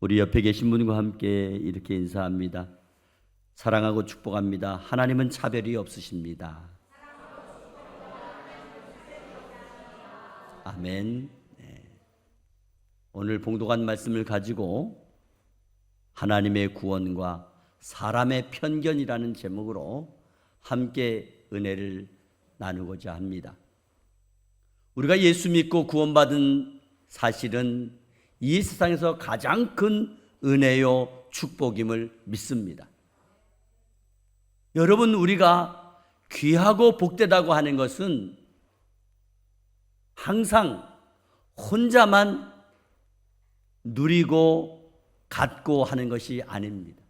우리 옆에 계신 분과 함께 이렇게 인사합니다. 사랑하고 축복합니다. 하나님은 차별이 없으십니다. 아멘. 오늘 봉독한 말씀을 가지고 하나님의 구원과 사람의 편견이라는 제목으로 함께 은혜를 나누고자 합니다. 우리가 예수 믿고 구원받은 사실은 이 세상에서 가장 큰 은혜요 축복임을 믿습니다. 여러분, 우리가 귀하고 복되다고 하는 것은 항상 혼자만 누리고 갖고 하는 것이 아닙니다.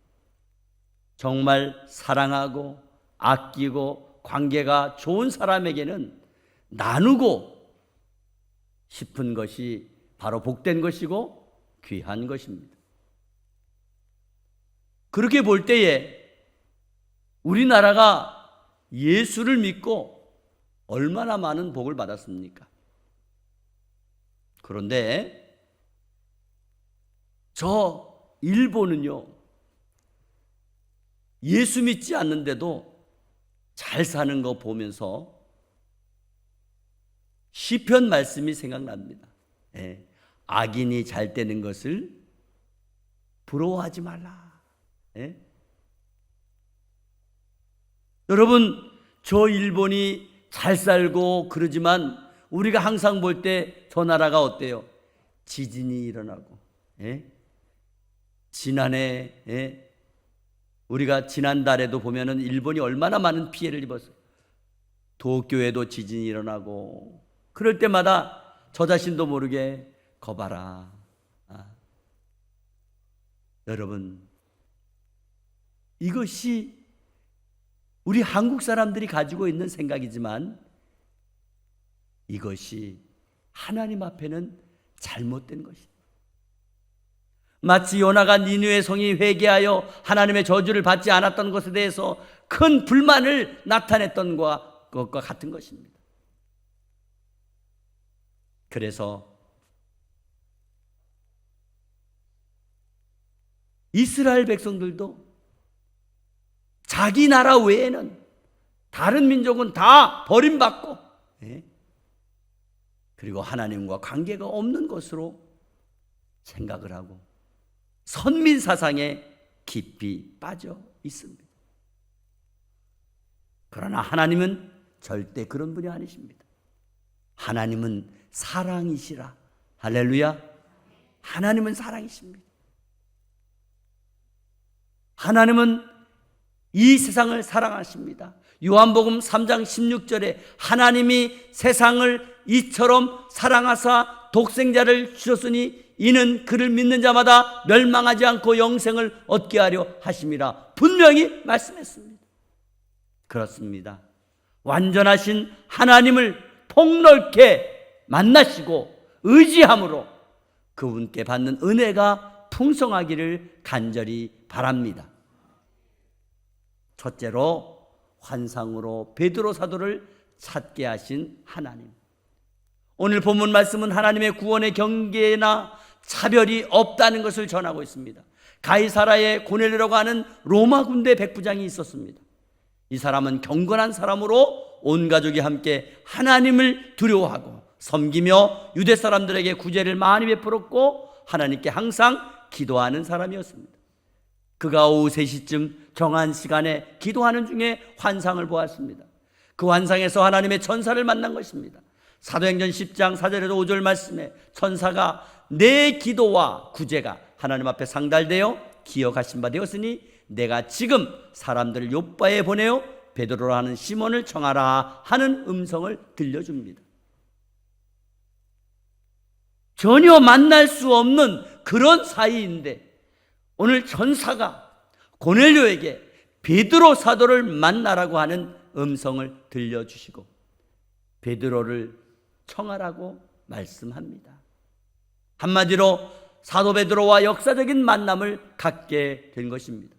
정말 사랑하고 아끼고 관계가 좋은 사람에게는 나누고 싶은 것이 바로 복된 것이고 귀한 것입니다. 그렇게 볼 때에 우리나라가 예수를 믿고 얼마나 많은 복을 받았습니까? 그런데 저 일본은요, 예수 믿지 않는데도 잘 사는 거 보면서 시편 말씀이 생각납니다. 악인이 잘 되는 것을 부러워하지 말라. 여러분, 저 일본이 잘 살고 그러지만 우리가 항상 볼 때 저 나라가 어때요? 지진이 일어나고, 지난해 우리가 지난달에도 보면은 일본이 얼마나 많은 피해를 입었어요. 도쿄에도 지진이 일어나고, 그럴 때마다 저 자신도 모르게 거봐라. 여러분, 이것이 우리 한국 사람들이 가지고 있는 생각이지만 이것이 하나님 앞에는 잘못된 것입니다. 마치 요나가 니느웨 성이 회개하여 하나님의 저주를 받지 않았던 것에 대해서 큰 불만을 나타냈던 것과 같은 것입니다. 그래서 이스라엘 백성들도 자기 나라 외에는 다른 민족은 다 버림받고 그리고 하나님과 관계가 없는 것으로 생각을 하고 선민 사상에 깊이 빠져 있습니다. 그러나 하나님은 절대 그런 분이 아니십니다. 하나님은 사랑이시라. 할렐루야. 하나님은 사랑이십니다. 하나님은 이 세상을 사랑하십니다. 요한복음 3장 16절에 하나님이 세상을 이처럼 사랑하사 독생자를 주셨으니 이는 그를 믿는 자마다 멸망하지 않고 영생을 얻게 하려 하심이라 분명히 말씀했습니다. 그렇습니다. 완전하신 하나님을 폭넓게 만나시고 의지함으로 그분께 받는 은혜가 풍성하기를 간절히 바랍니다. 첫째로 환상으로 베드로 사도를 찾게 하신 하나님. 오늘 본문 말씀은 하나님의 구원의 경계나 차별이 없다는 것을 전하고 있습니다. 가이사라에 고넬료라고 하는 로마 군대 백부장이 있었습니다. 이 사람은 경건한 사람으로 온 가족이 함께 하나님을 두려워하고 섬기며 유대 사람들에게 구제를 많이 베풀었고 하나님께 항상 기도하는 사람이었습니다. 그가 오후 3시쯤 정한 시간에 기도하는 중에 환상을 보았습니다. 그 환상에서 하나님의 천사를 만난 것입니다. 사도행전 10장 4절에서 5절 말씀에 천사가 내 기도와 구제가 하나님 앞에 상달되어 기억하신 바 되었으니 내가 지금 사람들을 요빠에 보내어 베드로라 하는 시몬을 청하라 하는 음성을 들려줍니다. 전혀 만날 수 없는 그런 사이인데 오늘 천사가 고넬료에게 베드로 사도를 만나라고 하는 음성을 들려주시고 베드로를 청하라고 말씀합니다. 한마디로 사도 베드로와 역사적인 만남을 갖게 된 것입니다.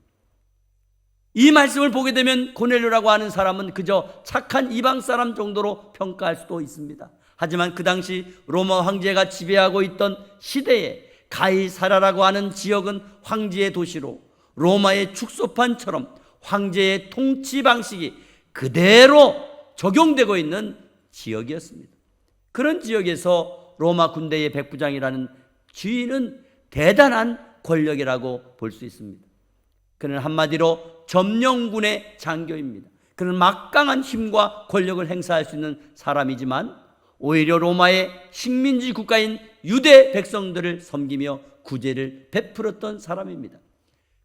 이 말씀을 보게 되면 고넬료라고 하는 사람은 그저 착한 이방 사람 정도로 평가할 수도 있습니다. 하지만 그 당시 로마 황제가 지배하고 있던 시대에 가이사라라고 하는 지역은 황제의 도시로 로마의 축소판처럼 황제의 통치 방식이 그대로 적용되고 있는 지역이었습니다. 그런 지역에서 로마 군대의 백부장이라는 주인은 대단한 권력이라고 볼 수 있습니다. 그는 한마디로 점령군의 장교입니다. 그는 막강한 힘과 권력을 행사할 수 있는 사람이지만 오히려 로마의 식민지 국가인 유대 백성들을 섬기며 구제를 베풀었던 사람입니다.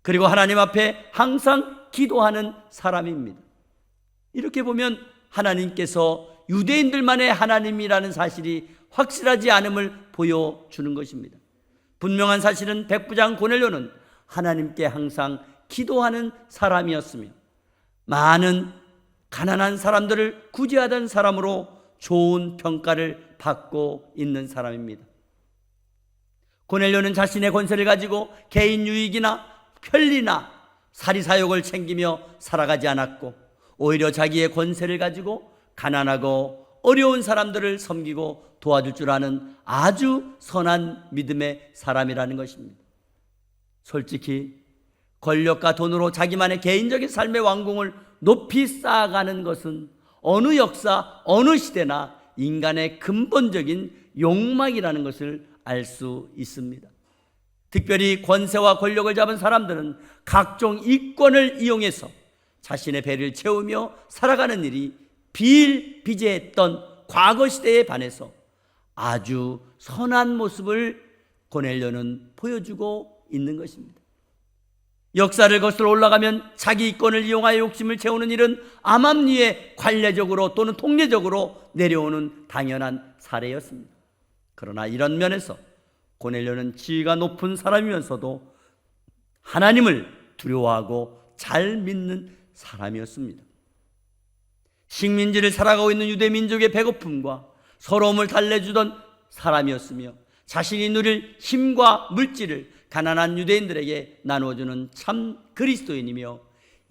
그리고 하나님 앞에 항상 기도하는 사람입니다. 이렇게 보면 하나님께서 유대인들만의 하나님이라는 사실이 확실하지 않음을 보여주는 것입니다. 분명한 사실은 백부장 고넬료는 하나님께 항상 기도하는 사람이었으며 많은 가난한 사람들을 구제하던 사람으로 좋은 평가를 받고 있는 사람입니다. 고넬료는 자신의 권세를 가지고 개인 유익이나 편리나 사리사욕을 챙기며 살아가지 않았고 오히려 자기의 권세를 가지고 가난하고 어려운 사람들을 섬기고 도와줄 줄 아는 아주 선한 믿음의 사람이라는 것입니다. 솔직히 권력과 돈으로 자기만의 개인적인 삶의 왕궁을 높이 쌓아가는 것은 어느 역사, 어느 시대나 인간의 근본적인 욕망이라는 것을 알 수 있습니다. 특별히 권세와 권력을 잡은 사람들은 각종 이권을 이용해서 자신의 배를 채우며 살아가는 일이 비일비재했던 과거 시대에 반해서 아주 선한 모습을 고넬료는 보여주고 있는 것입니다. 역사를 거슬러 올라가면 자기 이권을 이용하여 욕심을 채우는 일은 암암리에 관례적으로 또는 통례적으로 내려오는 당연한 사례였습니다. 그러나 이런 면에서 고넬료는 지위가 높은 사람이면서도 하나님을 두려워하고 잘 믿는 사람이었습니다. 식민지를 살아가고 있는 유대 민족의 배고픔과 서러움을 달래주던 사람이었으며 자신이 누릴 힘과 물질을 가난한 유대인들에게 나누어주는 참 그리스도인이며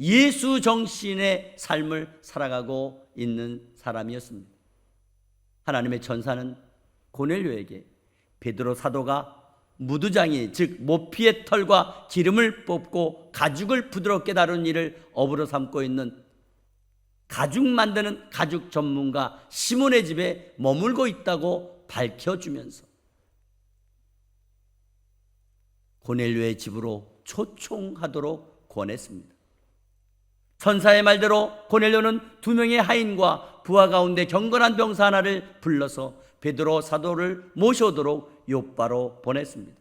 예수 정신의 삶을 살아가고 있는 사람이었습니다. 하나님의 천사는 고넬료에게 베드로 사도가 무두장이 즉 모피의 털과 기름을 뽑고 가죽을 부드럽게 다루는 일을 업으로 삼고 있는 가죽 만드는 가죽 전문가 시몬의 집에 머물고 있다고 밝혀주면서 고넬료의 집으로 초청하도록 권했습니다. 천사의 말대로 고넬료는 2명의 하인과 부하 가운데 경건한 병사 하나를 불러서 베드로 사도를 모셔오도록 요빠로 보냈습니다.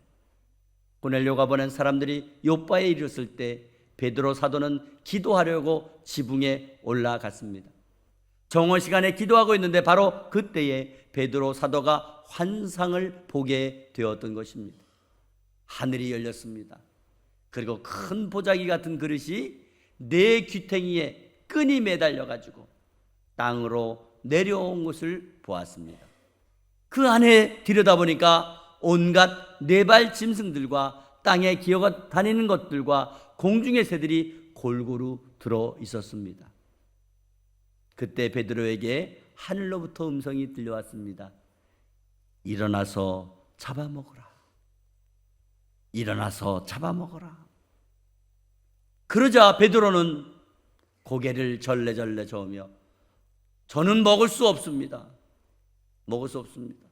고넬료가 보낸 사람들이 요빠에 이르렀을 때 베드로 사도는 기도하려고 지붕에 올라갔습니다. 정오 시간에 기도하고 있는데 바로 그때에 베드로 사도가 환상을 보게 되었던 것입니다. 하늘이 열렸습니다. 그리고 큰 보자기 같은 그릇이 4귀퉁이에 끈이 매달려 가지고 땅으로 내려온 것을 보았습니다. 그 안에 들여다보니까 온갖 4발 짐승들과 땅에 기어 다니는 것들과 공중의 새들이 골고루 들어 있었습니다. 그때 베드로에게 하늘로부터 음성이 들려왔습니다. 일어나서 잡아먹어라. 일어나서 잡아먹어라. 그러자 베드로는 고개를 절레절레 저으며 저는 먹을 수 없습니다. 먹을 수 없습니다.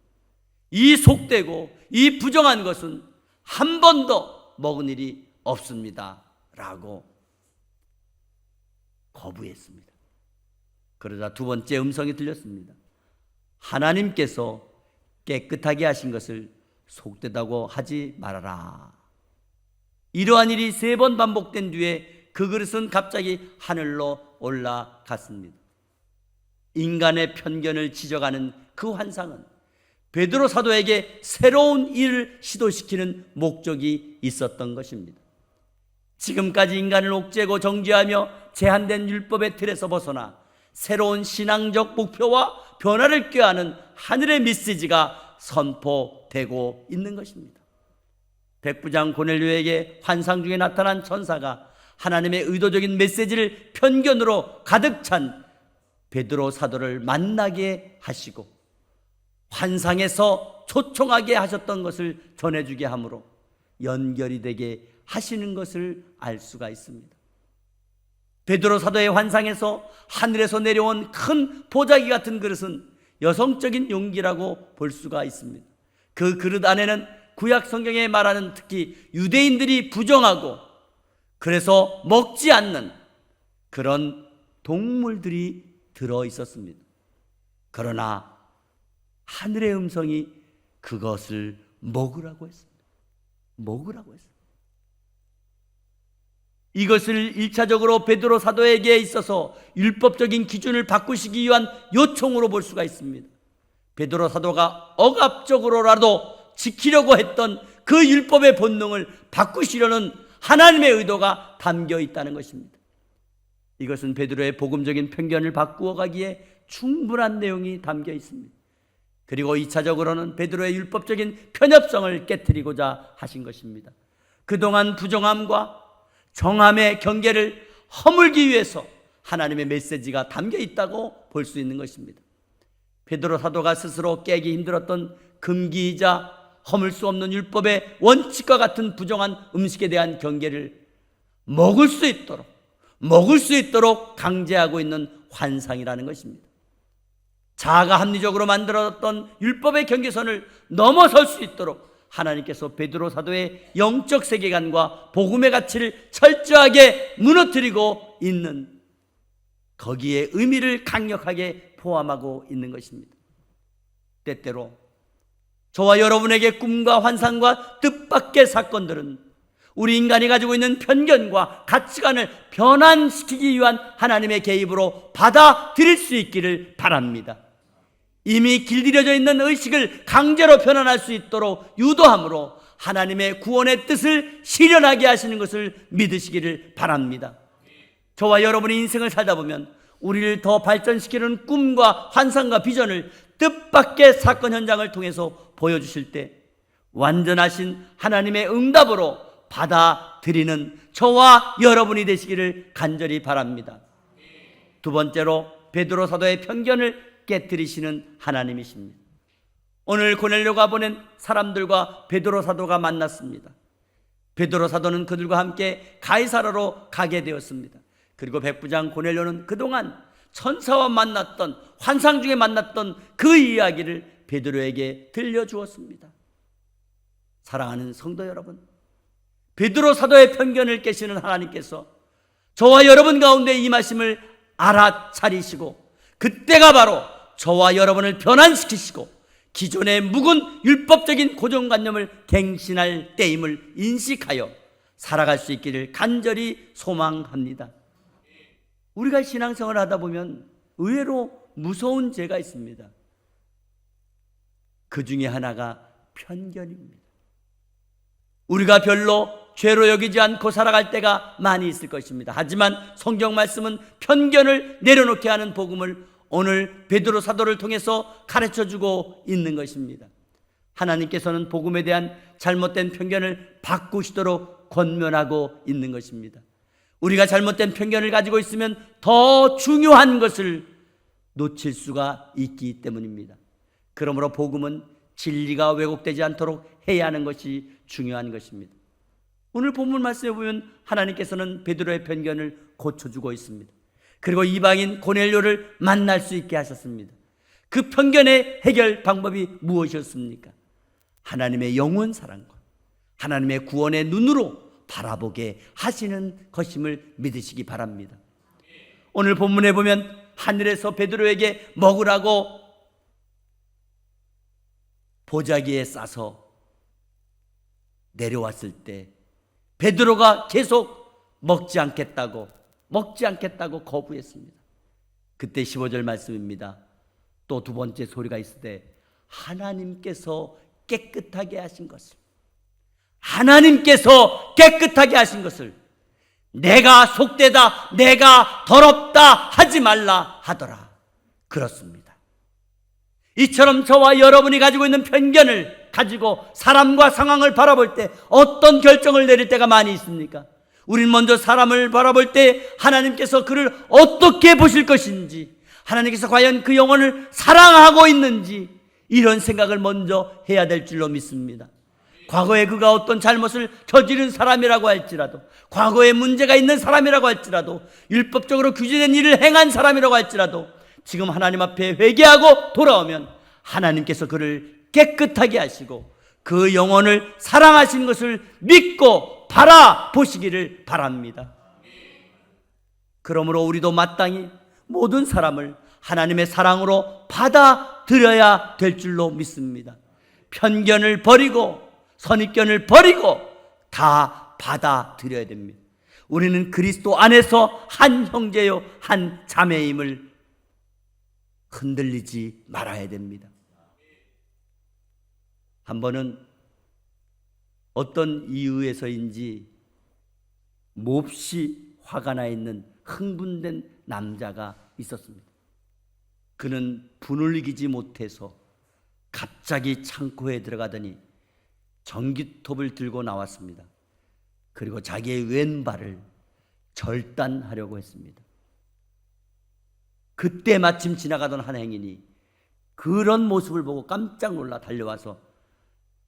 이 속되고 이 부정한 것은 한 번도 먹은 일이 없습니다. 라고 거부했습니다. 그러자 2번째 음성이 들렸습니다. 하나님께서 깨끗하게 하신 것을 속되다고 하지 말아라. 이러한 일이 3번 반복된 뒤에 그 그릇은 갑자기 하늘로 올라갔습니다. 인간의 편견을 지적하는 그 환상은 베드로 사도에게 새로운 일을 시도시키는 목적이 있었던 것입니다. 지금까지 인간을 옥죄고 정죄하며 제한된 율법의 틀에서 벗어나 새로운 신앙적 목표와 변화를 꾀하는 하늘의 메시지가 선포되고 있는 것입니다. 백부장 고넬료에게 환상 중에 나타난 천사가 하나님의 의도적인 메시지를 편견으로 가득 찬 베드로 사도를 만나게 하시고 환상에서 초청하게 하셨던 것을 전해주게 하므로 연결이 되게 하시는 것을 알 수가 있습니다. 베드로 사도의 환상에서 하늘에서 내려온 큰 보자기 같은 그릇은 여성적인 용기라고 볼 수가 있습니다. 그 그릇 안에는 구약 성경에 말하는 특히 유대인들이 부정하고 그래서 먹지 않는 그런 동물들이 들어 있었습니다. 그러나 하늘의 음성이 그것을 먹으라고 했습니다. 먹으라고 했습니다. 이것을 1차적으로 베드로 사도에게 있어서 율법적인 기준을 바꾸시기 위한 요청으로 볼 수가 있습니다. 베드로 사도가 억압적으로라도 지키려고 했던 그 율법의 본능을 바꾸시려는 하나님의 의도가 담겨 있다는 것입니다. 이것은 베드로의 복음적인 편견을 바꾸어 가기에 충분한 내용이 담겨 있습니다. 그리고 2차적으로는 베드로의 율법적인 편협성을 깨트리고자 하신 것입니다. 그동안 부정함과 정함의 경계를 허물기 위해서 하나님의 메시지가 담겨 있다고 볼 수 있는 것입니다. 베드로 사도가 스스로 깨기 힘들었던 금기이자 허물 수 없는 율법의 원칙과 같은 부정한 음식에 대한 경계를 먹을 수 있도록 강제하고 있는 환상이라는 것입니다. 자아가 합리적으로 만들었던 율법의 경계선을 넘어설 수 있도록 하나님께서 베드로 사도의 영적 세계관과 복음의 가치를 철저하게 무너뜨리고 있는, 거기에 의미를 강력하게 포함하고 있는 것입니다. 때때로 저와 여러분에게 꿈과 환상과 뜻밖의 사건들은 우리 인간이 가지고 있는 편견과 가치관을 변환시키기 위한 하나님의 개입으로 받아들일 수 있기를 바랍니다. 이미 길들여져 있는 의식을 강제로 변환할 수 있도록 유도함으로 하나님의 구원의 뜻을 실현하게 하시는 것을 믿으시기를 바랍니다. 저와 여러분의 인생을 살다 보면 우리를 더 발전시키는 꿈과 환상과 비전을 뜻밖의 사건 현장을 통해서 보여주실 때 완전하신 하나님의 응답으로 받아들이는 저와 여러분이 되시기를 간절히 바랍니다. 두 번째로 베드로 사도의 편견을 깨뜨리시는 하나님이십니다. 오늘 고넬료가 보낸 사람들과 베드로 사도가 만났습니다. 베드로 사도는 그들과 함께 가이사라로 가게 되었습니다. 그리고 백부장 고넬료는 그동안 천사와 만났던, 환상 중에 만났던 그 이야기를 베드로에게 들려주었습니다. 사랑하는 성도 여러분, 베드로 사도의 편견을 깨시는 하나님께서 저와 여러분 가운데 임하심을 알아차리시고 그때가 바로 저와 여러분을 변환시키시고 기존의 묵은 율법적인 고정관념을 갱신할 때임을 인식하여 살아갈 수 있기를 간절히 소망합니다. 우리가 신앙생활을 하다 보면 의외로 무서운 죄가 있습니다. 그 중에 하나가 편견입니다. 우리가 별로 죄로 여기지 않고 살아갈 때가 많이 있을 것입니다. 하지만 성경 말씀은 편견을 내려놓게 하는 복음을 오늘 베드로 사도를 통해서 가르쳐주고 있는 것입니다. 하나님께서는 복음에 대한 잘못된 편견을 바꾸시도록 권면하고 있는 것입니다. 우리가 잘못된 편견을 가지고 있으면 더 중요한 것을 놓칠 수가 있기 때문입니다. 그러므로 복음은 진리가 왜곡되지 않도록 해야 하는 것이 중요한 것입니다. 오늘 본문 말씀에 보면 하나님께서는 베드로의 편견을 고쳐주고 있습니다. 그리고 이방인 고넬료를 만날 수 있게 하셨습니다. 그 편견의 해결 방법이 무엇이었습니까? 하나님의 영원 사랑과 하나님의 구원의 눈으로 바라보게 하시는 것임을 믿으시기 바랍니다. 오늘 본문에 보면 하늘에서 베드로에게 먹으라고 보자기에 싸서 내려왔을 때 베드로가 계속 먹지 않겠다고 거부했습니다. 그때 15절 말씀입니다. 또 두 번째 소리가 있을 때 하나님께서 깨끗하게 하신 것을 내가 속되다, 내가 더럽다 하지 말라 하더라. 그렇습니다. 이처럼 저와 여러분이 가지고 있는 편견을 가지고 사람과 상황을 바라볼 때 어떤 결정을 내릴 때가 많이 있습니까? 우린 먼저 사람을 바라볼 때 하나님께서 그를 어떻게 보실 것인지, 하나님께서 과연 그 영혼을 사랑하고 있는지, 이런 생각을 먼저 해야 될 줄로 믿습니다. 과거에 그가 어떤 잘못을 저지른 사람이라고 할지라도, 과거에 문제가 있는 사람이라고 할지라도, 율법적으로 규제된 일을 행한 사람이라고 할지라도 지금 하나님 앞에 회개하고 돌아오면 하나님께서 그를 깨끗하게 하시고 그 영혼을 사랑하신 것을 믿고 바라보시기를 바랍니다. 그러므로 우리도 마땅히 모든 사람을 하나님의 사랑으로 받아들여야 될 줄로 믿습니다. 편견을 버리고 선입견을 버리고 다 받아들여야 됩니다. 우리는 그리스도 안에서 한 형제요 한 자매임을 흔들리지 말아야 됩니다. 한 번은 어떤 이유에서인지 몹시 화가 나 있는 흥분된 남자가 있었습니다. 그는 분을 이기지 못해서 갑자기 창고에 들어가더니 전기톱을 들고 나왔습니다. 그리고 자기의 왼발을 절단하려고 했습니다. 그때 마침 지나가던 한 행인이 그런 모습을 보고 깜짝 놀라 달려와서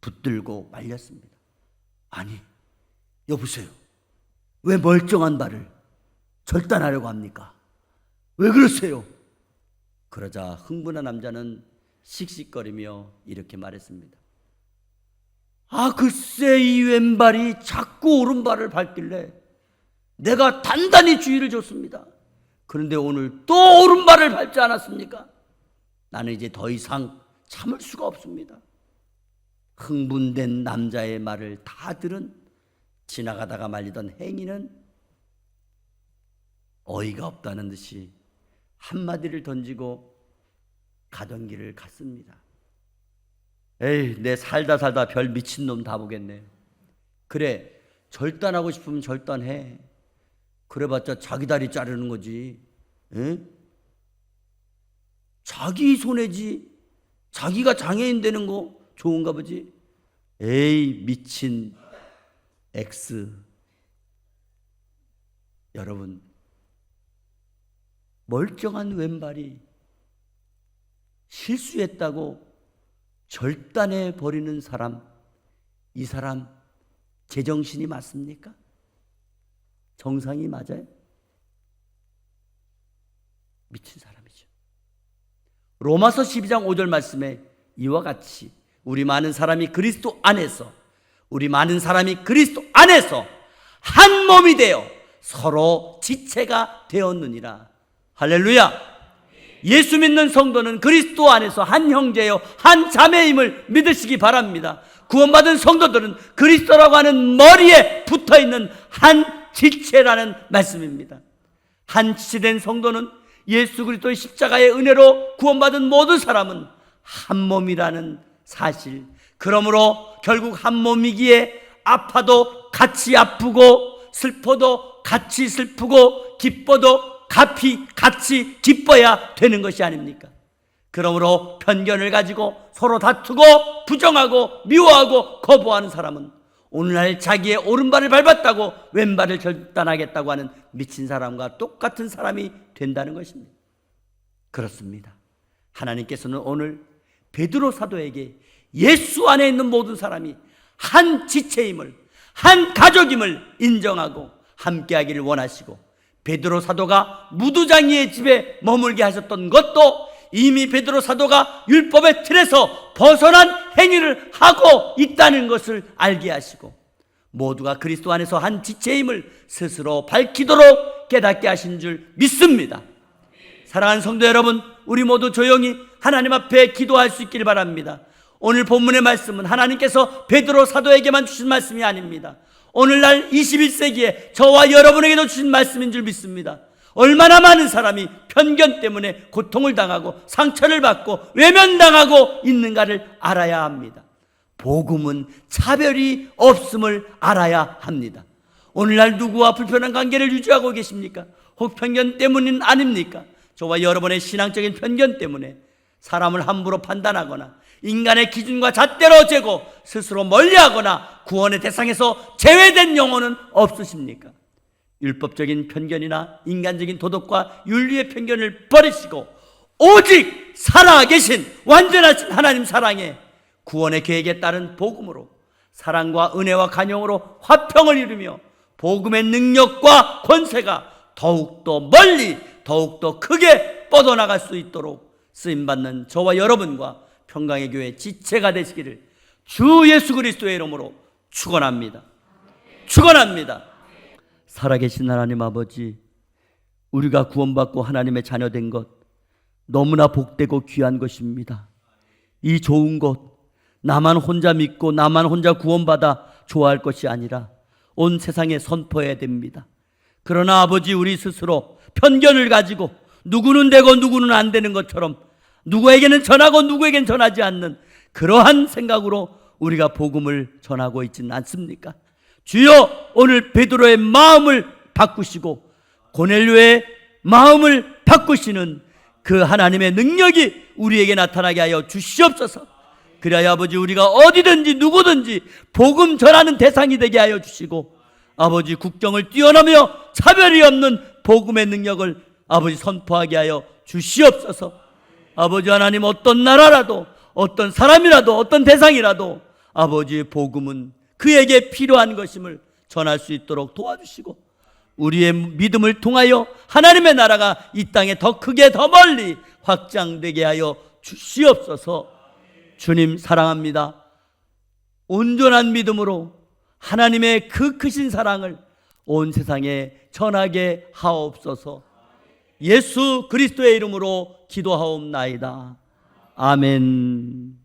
붙들고 말렸습니다. 아니, 여보세요. 왜 멀쩡한 발을 절단하려고 합니까? 왜 그러세요? 그러자 흥분한 남자는 씩씩거리며 이렇게 말했습니다. 아, 글쎄 이 왼발이 자꾸 오른발을 밟길래 내가 단단히 주의를 줬습니다. 그런데 오늘 또 오른발을 밟지 않았습니까? 나는 이제 더 이상 참을 수가 없습니다. 흥분된 남자의 말을 다 들은 지나가다가 말리던 행인은 어이가 없다는 듯이 한마디를 던지고 가던 길을 갔습니다. 에이, 내 살다 별 미친놈 다 보겠네. 그래, 절단하고 싶으면 절단해. 그래봤자 자기 다리 자르는 거지. 에? 자기 손해지. 자기가 장애인 되는 거 좋은가 보지. 에이, 미친 X. 여러분, 멀쩡한 왼발이 실수했다고 절단해 버리는 사람, 이 사람 제정신이 맞습니까? 정상이 맞아요? 미친 사람이죠. 로마서 12장 5절 말씀에 이와 같이 우리 많은 사람이 그리스도 안에서 한 몸이 되어 서로 지체가 되었느니라. 할렐루야. 예수 믿는 성도는 그리스도 안에서 한 형제요 한 자매임을 믿으시기 바랍니다. 구원받은 성도들은 그리스도라고 하는 머리에 붙어있는 한 지체라는 말씀입니다. 한 지체된 성도는 예수 그리스도의 십자가의 은혜로 구원받은 모든 사람은 한 몸이라는 사실, 그러므로 결국 한 몸이기에 아파도 같이 아프고 슬퍼도 같이 슬프고 기뻐도 같이 기뻐야 되는 것이 아닙니까? 그러므로 편견을 가지고 서로 다투고 부정하고 미워하고 거부하는 사람은 오늘날 자기의 오른발을 밟았다고 왼발을 절단하겠다고 하는 미친 사람과 똑같은 사람이 된다는 것입니다. 그렇습니다. 하나님께서는 오늘 베드로 사도에게 예수 안에 있는 모든 사람이 한 지체임을, 한 가족임을 인정하고 함께하기를 원하시고, 베드로 사도가 무두장이의 집에 머물게 하셨던 것도 이미 베드로 사도가 율법의 틀에서 벗어난 행위를 하고 있다는 것을 알게 하시고, 모두가 그리스도 안에서 한 지체임을 스스로 밝히도록 깨닫게 하신 줄 믿습니다. 사랑하는 성도 여러분, 우리 모두 조용히 하나님 앞에 기도할 수 있기를 바랍니다. 오늘 본문의 말씀은 하나님께서 베드로 사도에게만 주신 말씀이 아닙니다. 오늘날 21세기에 저와 여러분에게도 주신 말씀인 줄 믿습니다. 얼마나 많은 사람이 편견 때문에 고통을 당하고 상처를 받고 외면당하고 있는가를 알아야 합니다. 복음은 차별이 없음을 알아야 합니다. 오늘날 누구와 불편한 관계를 유지하고 계십니까? 혹 편견 때문은 아닙니까? 저와 여러분의 신앙적인 편견 때문에 사람을 함부로 판단하거나 인간의 기준과 잣대로 재고 스스로 멀리하거나 구원의 대상에서 제외된 영혼은 없으십니까? 율법적인 편견이나 인간적인 도덕과 윤리의 편견을 버리시고 오직 살아계신 완전하신 하나님 사랑의 구원의 계획에 따른 복음으로 사랑과 은혜와 간용으로 화평을 이루며 복음의 능력과 권세가 더욱더 멀리 더욱더 크게 뻗어나갈 수 있도록 쓰임받는 저와 여러분과 평강의 교회 지체가 되시기를 주 예수 그리스도의 이름으로 축원합니다. 축원합니다. 살아계신 하나님 아버지, 우리가 구원받고 하나님의 자녀된 것 너무나 복되고 귀한 것입니다. 이 좋은 것 나만 혼자 믿고 나만 혼자 구원받아 좋아할 것이 아니라 온 세상에 선포해야 됩니다. 그러나 아버지, 우리 스스로 편견을 가지고 누구는 되고 누구는 안 되는 것처럼 누구에게는 전하고 누구에게는 전하지 않는 그러한 생각으로 우리가 복음을 전하고 있지는 않습니까? 주여, 오늘 베드로의 마음을 바꾸시고 고넬료의 마음을 바꾸시는 그 하나님의 능력이 우리에게 나타나게 하여 주시옵소서. 그래야 아버지, 우리가 어디든지 누구든지 복음 전하는 대상이 되게 하여 주시고 아버지, 국경을 뛰어넘어 차별이 없는 복음의 능력을 아버지 선포하게 하여 주시옵소서. 아버지 하나님, 어떤 나라라도 어떤 사람이라도 어떤 대상이라도 아버지 복음은 그에게 필요한 것임을 전할 수 있도록 도와주시고 우리의 믿음을 통하여 하나님의 나라가 이 땅에 더 크게 더 멀리 확장되게 하여 주시옵소서. 주님 사랑합니다. 온전한 믿음으로 하나님의 그 크신 사랑을 온 세상에 전하게 하옵소서. 예수 그리스도의 이름으로 기도하옵나이다. 아멘.